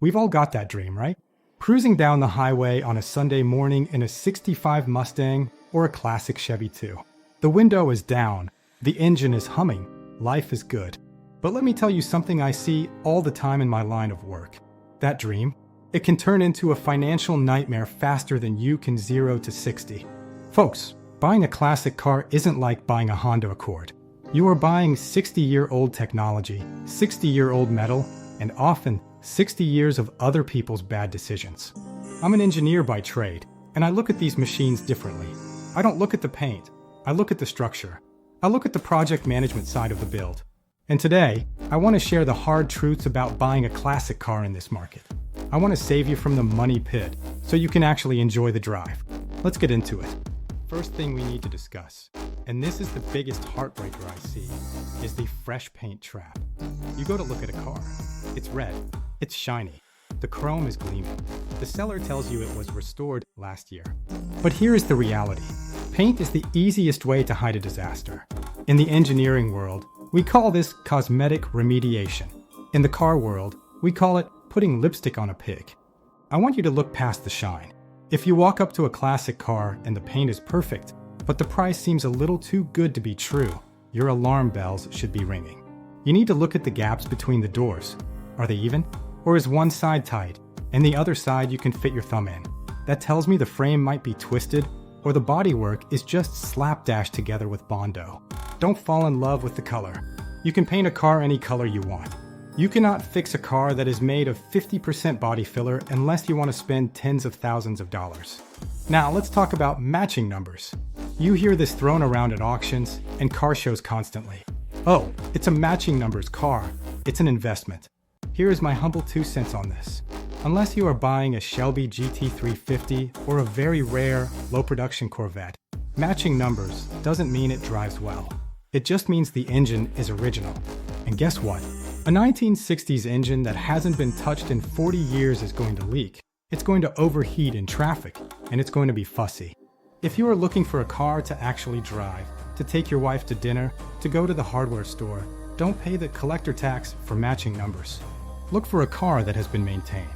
We've all got that dream, right? Cruising down the highway on a Sunday morning in a '65 Mustang or a classic Chevy II. The window is down, the engine is humming, life is good. But let me tell you something I see all the time in my line of work. That dream, it can turn into a financial nightmare faster than you can 0 to 60. Folks, buying a classic car isn't like buying a Honda Accord. You are buying 60-year-old technology, 60-year-old metal, and often 60 years of other people's bad decisions. I'm an engineer by trade, and I look at these machines differently. I don't look at the paint. I look at the structure. I look at the project management side of the build. And today, I want to share the hard truths about buying a classic car in this market. I want to save you from the money pit so you can actually enjoy the drive. Let's get into it. First thing we need to discuss, and this is the biggest heartbreaker I see, is the fresh paint trap. You go to look at a car. It's red. It's shiny. The chrome is gleaming. The seller tells you it was restored last year. But here is the reality. Paint is the easiest way to hide a disaster. In the engineering world, we call this cosmetic remediation. In the car world, we call it putting lipstick on a pig. I want you to look past the shine. If you walk up to a classic car and the paint is perfect, but the price seems a little too good to be true, your alarm bells should be ringing. You need to look at the gaps between the doors. Are they even? Or is one side tight, and the other side you can fit your thumb in? That tells me the frame might be twisted, or the bodywork is just slapdash together with Bondo. Don't fall in love with the color. You can paint a car any color you want. You cannot fix a car that is made of 50% body filler unless you want to spend tens of thousands of dollars. Now let's talk about matching numbers. You hear this thrown around at auctions and car shows constantly. Oh, it's a matching numbers car. It's an investment. Here is my humble 2 cents on this. Unless you are buying a Shelby GT350 or a very rare, low production Corvette, matching numbers doesn't mean it drives well. It just means the engine is original. And guess what? A 1960s engine that hasn't been touched in 40 years is going to leak. It's going to overheat in traffic, and it's going to be fussy. If you are looking for a car to actually drive, to take your wife to dinner, to go to the hardware store, don't pay the collector tax for matching numbers. Look for a car that has been maintained.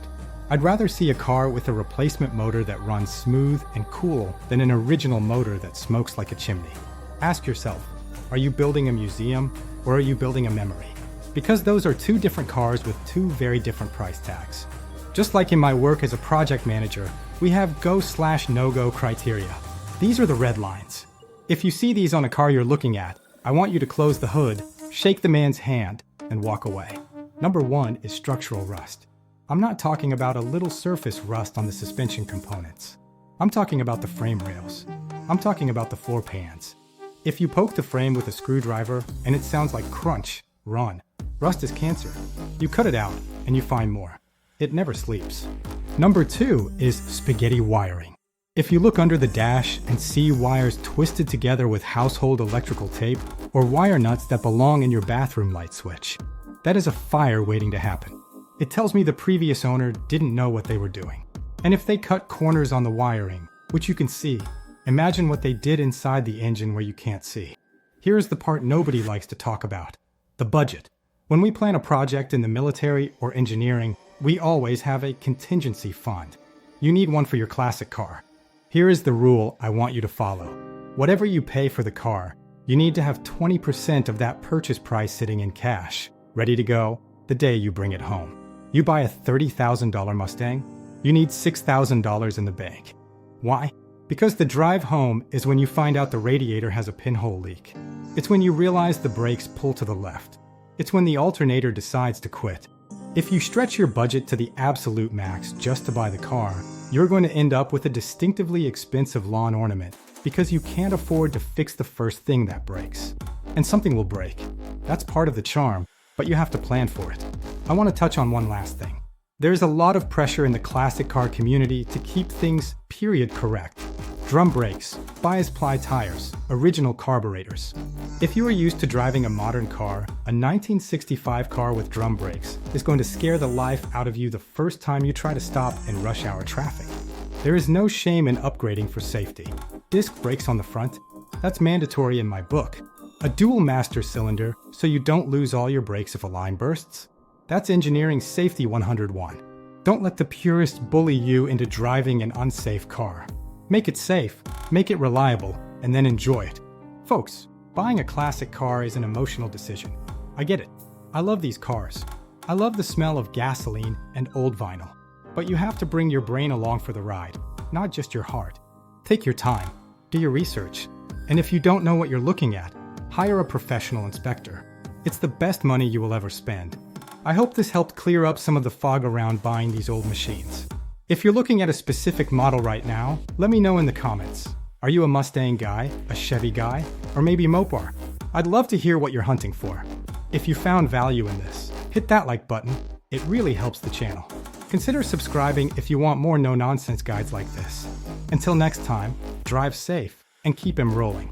I'd rather see a car with a replacement motor that runs smooth and cool than an original motor that smokes like a chimney. Ask yourself, are you building a museum or are you building a memory? Because those are 2 different cars with 2 very different price tags. Just like in my work as a project manager, we have go/no-go criteria. These are the red lines. If you see these on a car you're looking at, I want you to close the hood, shake the man's hand, and walk away. Number 1 is structural rust. I'm not talking about a little surface rust on the suspension components. I'm talking about the frame rails. I'm talking about the floor pans. If you poke the frame with a screwdriver and it sounds like crunch, run. Rust is cancer. You cut it out and you find more. It never sleeps. Number 2 is spaghetti wiring. If you look under the dash and see wires twisted together with household electrical tape or wire nuts that belong in your bathroom light switch, that is a fire waiting to happen. It tells me the previous owner didn't know what they were doing. And if they cut corners on the wiring, which you can see, imagine what they did inside the engine where you can't see. Here is the part nobody likes to talk about: the budget. When we plan a project in the military or engineering, we always have a contingency fund. You need one for your classic car. Here is the rule I want you to follow. Whatever you pay for the car, you need to have 20% of that purchase price sitting in cash, ready to go the day you bring it home. You buy a $30,000 Mustang, you need $6,000 in the bank. Why? Because the drive home is when you find out the radiator has a pinhole leak. It's when you realize the brakes pull to the left. It's when the alternator decides to quit. If you stretch your budget to the absolute max just to buy the car, you're going to end up with a distinctively expensive lawn ornament because you can't afford to fix the first thing that breaks. And something will break. That's part of the charm, but you have to plan for it. I want to touch on one last thing. There's a lot of pressure in the classic car community to keep things period correct. Drum brakes, bias ply tires, original carburetors. If you are used to driving a modern car, a 1965 car with drum brakes is going to scare the life out of you the first time you try to stop in rush hour traffic. There is no shame in upgrading for safety. Disc brakes on the front, that's mandatory in my book. A dual master cylinder so you don't lose all your brakes if a line bursts. That's engineering safety 101. Don't let the purists bully you into driving an unsafe car. Make it safe, make it reliable, and then enjoy it. Folks, buying a classic car is an emotional decision. I get it. I love these cars. I love the smell of gasoline and old vinyl. But you have to bring your brain along for the ride, not just your heart. Take your time, do your research, and if you don't know what you're looking at, hire a professional inspector. It's the best money you will ever spend. I hope this helped clear up some of the fog around buying these old machines. If you're looking at a specific model right now, let me know in the comments. Are you a Mustang guy, a Chevy guy, or maybe Mopar? I'd love to hear what you're hunting for. If you found value in this, hit that like button. It really helps the channel. Consider subscribing if you want more no-nonsense guides like this. Until next time, drive safe and keep 'em rolling.